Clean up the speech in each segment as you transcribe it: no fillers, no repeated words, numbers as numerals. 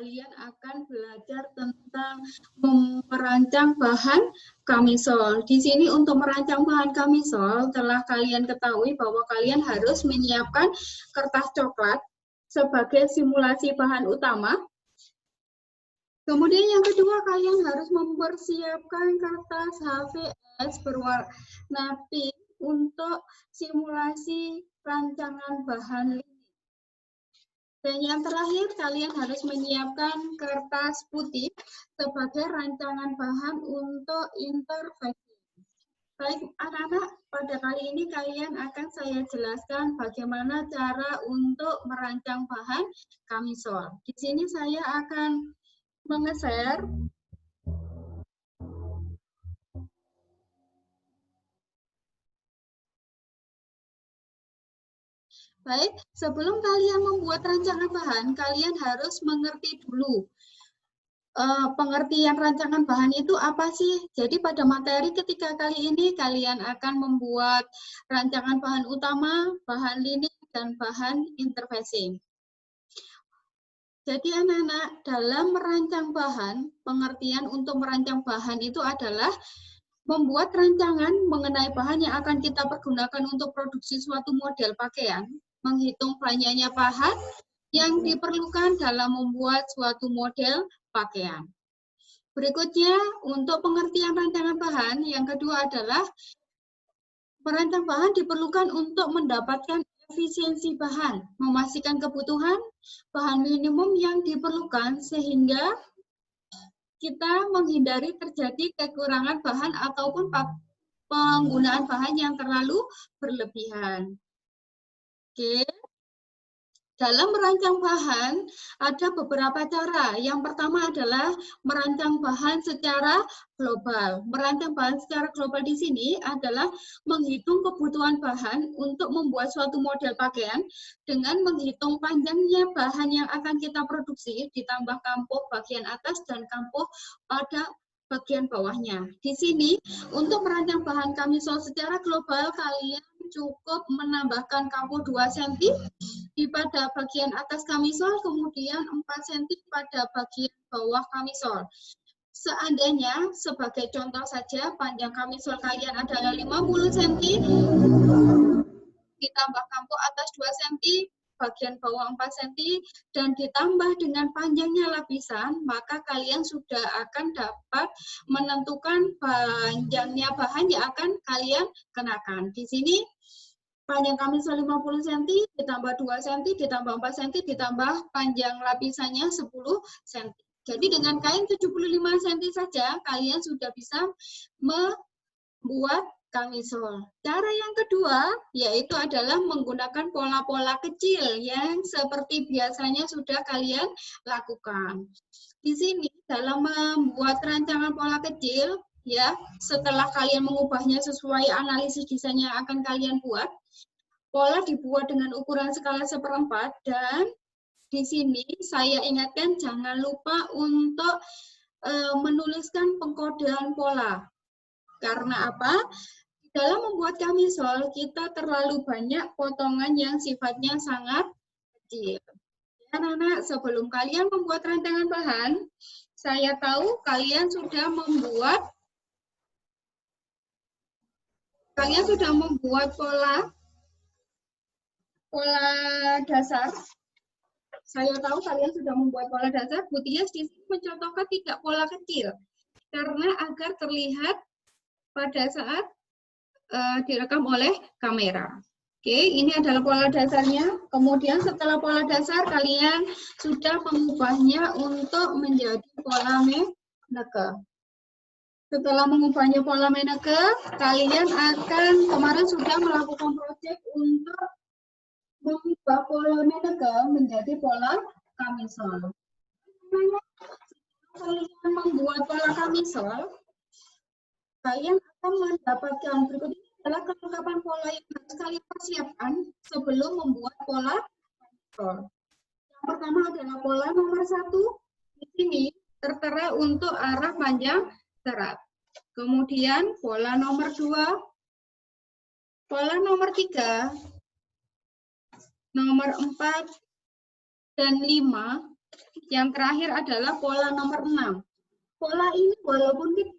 kalian akan belajar tentang merancang bahan kamisol. Di sini untuk merancang bahan kamisol telah kalian ketahui bahwa kalian harus menyiapkan kertas coklat sebagai simulasi bahan utama. Kemudian yang kedua, kalian harus mempersiapkan kertas HVS berwarna pink untuk simulasi rancangan bahan. Dan yang terakhir, kalian harus menyiapkan kertas putih sebagai rancangan bahan untuk intervensi. Baik anak-anak, pada kali ini kalian akan saya jelaskan bagaimana cara untuk merancang bahan kamisol. Di sini saya akan menge-share. Baik, sebelum kalian membuat rancangan bahan, kalian harus mengerti dulu pengertian rancangan bahan itu apa sih? Jadi pada materi ketika kali ini kalian akan membuat rancangan bahan utama, bahan linik, dan bahan interfacing. Jadi anak-anak, dalam merancang bahan, pengertian untuk merancang bahan itu adalah membuat rancangan mengenai bahan yang akan kita pergunakan untuk produksi suatu model pakaian, menghitung banyaknya bahan yang diperlukan dalam membuat suatu model pakaian. Berikutnya, untuk pengertian rancangan bahan, yang kedua adalah merancang bahan diperlukan untuk mendapatkan efisiensi bahan, memastikan kebutuhan bahan minimum yang diperlukan sehingga kita menghindari terjadi kekurangan bahan ataupun penggunaan bahan yang terlalu berlebihan. Oke. Dalam merancang bahan, ada beberapa cara. Yang pertama adalah merancang bahan secara global. Merancang bahan secara global di sini adalah menghitung kebutuhan bahan untuk membuat suatu model pakaian dengan menghitung panjangnya bahan yang akan kita produksi, ditambah kampuh bagian atas dan kampuh pada bagian bawahnya. Di sini, untuk merancang bahan kamisol secara global, kalian cukup menambahkan kampuh 2 cm di pada bagian atas kamisol, kemudian 4 cm pada bagian bawah kamisol. Seandainya, sebagai contoh saja, panjang kamisol kalian adalah 50 cm, ditambah kampuh atas 2 cm, bagian bawah 4 cm, dan ditambah dengan panjangnya lapisan, maka kalian sudah akan dapat menentukan panjangnya bahan yang akan kalian kenakan. Di sini, panjang kamisol 50 cm, ditambah 2 cm, ditambah 4 cm, ditambah panjang lapisannya 10 cm. Jadi dengan kain 75 cm saja, kalian sudah bisa membuat kamisol. Cara yang kedua, yaitu adalah menggunakan pola-pola kecil yang seperti biasanya sudah kalian lakukan. Di sini, dalam membuat rancangan pola kecil, ya, setelah kalian mengubahnya sesuai analisis desain yang akan kalian buat, pola dibuat dengan ukuran skala 1/4 dan di sini saya ingatkan jangan lupa untuk menuliskan pengkodean pola. Karena apa? Dalam membuat kamisol, kita terlalu banyak potongan yang sifatnya sangat kecil. Anak-anak, sebelum kalian membuat rancangan bahan, saya tahu kalian sudah membuat pola dasar. Saya tahu kalian sudah membuat pola dasar. Bu Tias di sini mencontohkan 3 pola kecil karena agar terlihat pada saat direkam oleh kamera. Oke, ini adalah pola dasarnya. Kemudian setelah pola dasar kalian sudah mengubahnya untuk menjadi pola Menneke. Setelah mengubahnya pola Menneke, kalian akan kemarin sudah melakukan proyek untuk mengubah pola Menneke menjadi pola kamisol. Kalian membuat pola kamisol, kalian akan mendapatkan berikut ini adalah kelengkapan pola yang harus kalian persiapkan sebelum membuat pola kamisol. Yang pertama adalah pola nomor 1. Di sini tertera untuk arah panjang serat. Kemudian pola nomor 2, pola nomor 3, nomor 4, dan 5 Yang terakhir adalah pola nomor 6. Pola ini walaupun kita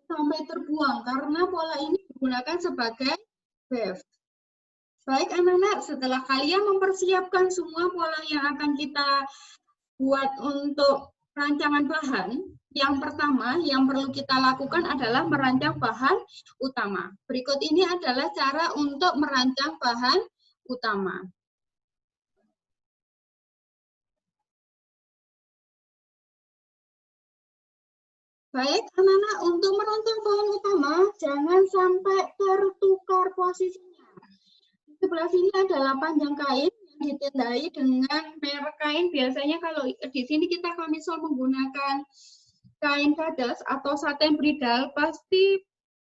sampai terbuang karena pola ini digunakan sebagai wave. Baik anak-anak, setelah kalian mempersiapkan semua pola yang akan kita buat untuk rancangan bahan, yang pertama yang perlu kita lakukan adalah merancang bahan utama. Berikut ini adalah cara untuk merancang bahan utama. Baik anak-anak, untuk merancang bahan utama, jangan sampai tertukar posisinya. Di sebelah sini adalah panjang kain yang ditandai dengan merek kain. Biasanya kalau di sini kita kamisol menggunakan kain kadas atau satin bridal, pasti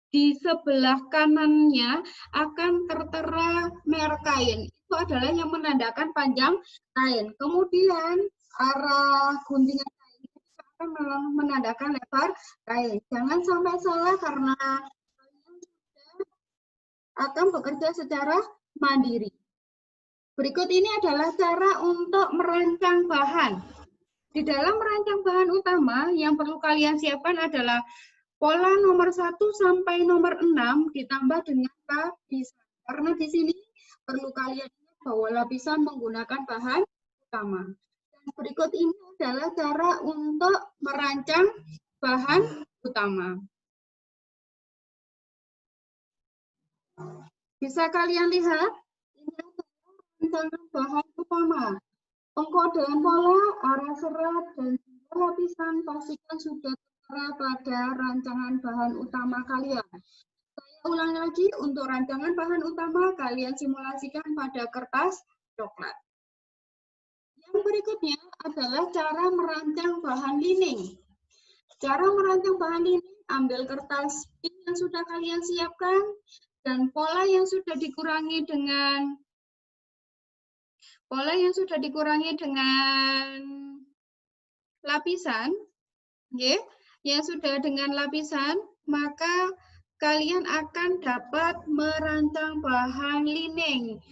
di sebelah kanannya akan tertera merek kain. Itu adalah yang menandakan panjang kain. Kemudian arah guntingan kain akan menandakan lebar kain. Jangan sampai salah karena akan bekerja secara mandiri. Berikut ini adalah cara untuk merancang bahan. Di dalam merancang bahan utama, yang perlu kalian siapkan adalah pola nomor 1 sampai nomor 6 ditambah dengan lapisan. Karena di sini perlu kalian ingat bahwa lapisan menggunakan bahan utama. Dan berikut ini adalah cara untuk merancang bahan utama. Bisa kalian lihat, ini adalah rancangan bahan utama. Pengkodean pola, arah serat, dan lapisan pastikan sudah tertera pada rancangan bahan utama kalian. Saya ulang lagi, untuk rancangan bahan utama, kalian simulasikan pada kertas coklat. Yang berikutnya adalah cara merancang bahan lining. Cara merancang bahan lining, ambil kertas yang sudah kalian siapkan, dan pola yang sudah dikurangi dengan lapisan, yang sudah dengan lapisan, maka kalian akan dapat merancang bahan lining.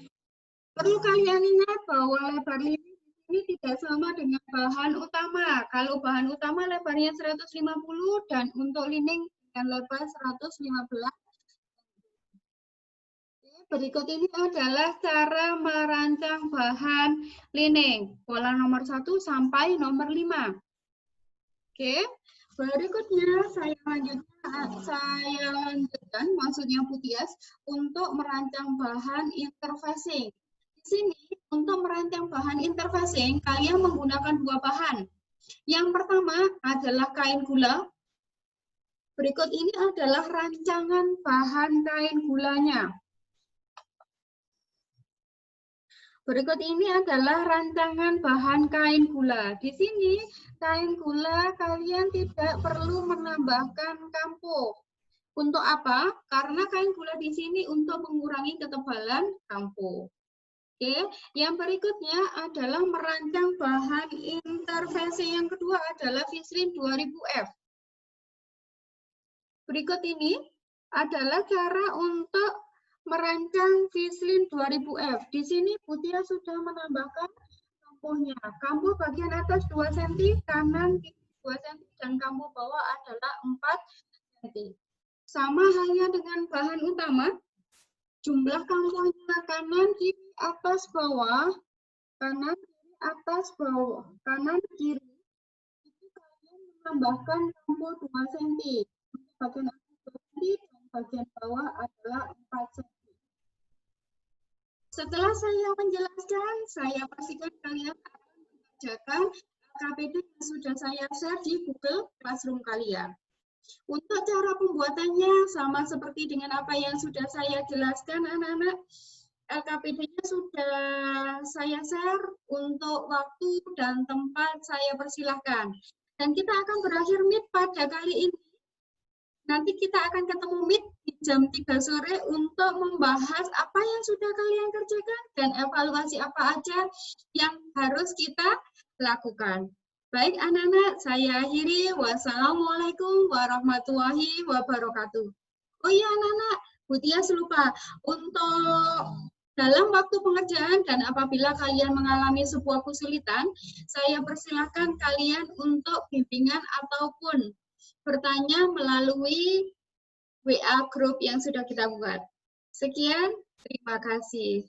Perlu kalian ingat bahwa lebar lining ini tidak sama dengan bahan utama. Kalau bahan utama lebarnya 150 dan untuk lining dengan lebar 115. Berikut ini adalah cara merancang bahan lining. Pola nomor 1 sampai nomor 5. Oke, berikutnya saya lanjutkan, maksudnya Putias, untuk merancang bahan interfacing. Di sini, untuk merancang bahan interfacing, kalian menggunakan dua bahan. Yang pertama adalah kain gula. Berikut ini adalah rancangan bahan kain gulanya. Berikut ini adalah rancangan bahan kain gula. Di sini kain gula kalian tidak perlu menambahkan kampo. Untuk apa? Karena kain gula di sini untuk mengurangi ketebalan kampo. Oke, yang berikutnya adalah merancang bahan intervensi. Yang kedua adalah Vislin 2000F. Berikut ini adalah cara untuk merancang Vislin 2000F. Di sini Putia sudah menambahkan kampuhnya. Kampuh bagian atas 2 cm, kanan 2 cm, dan kampuh bawah adalah 4 cm. Sama halnya dengan bahan utama, jumlah kampuhnya kanan, kiri, atas, bawah, kanan, kiri, atas, bawah, kanan, kiri. Itu kalian menambahkan kampuh 2 cm. Bagian atas 2 cm dan bagian bawah adalah 4 cm. Setelah saya menjelaskan, saya pastikan kalian akan mengerjakan LKPD yang sudah saya share di Google Classroom kalian. Untuk cara pembuatannya sama seperti dengan apa yang sudah saya jelaskan, anak-anak. LKPD-nya sudah saya share, untuk waktu dan tempat saya persilahkan. Dan kita akan berakhir meet pada kali ini. Nanti kita akan ketemu meet di jam 3 sore untuk membahas apa yang sudah kalian kerjakan dan evaluasi apa aja yang harus kita lakukan. Baik anak-anak, saya akhiri. Wassalamualaikum warahmatullahi wabarakatuh. Oh iya anak-anak, Putias lupa untuk dalam waktu pengerjaan dan apabila kalian mengalami sebuah kesulitan, saya persilahkan kalian untuk bimbingan ataupun bertanya melalui WA group yang sudah kita buat. Sekian, terima kasih.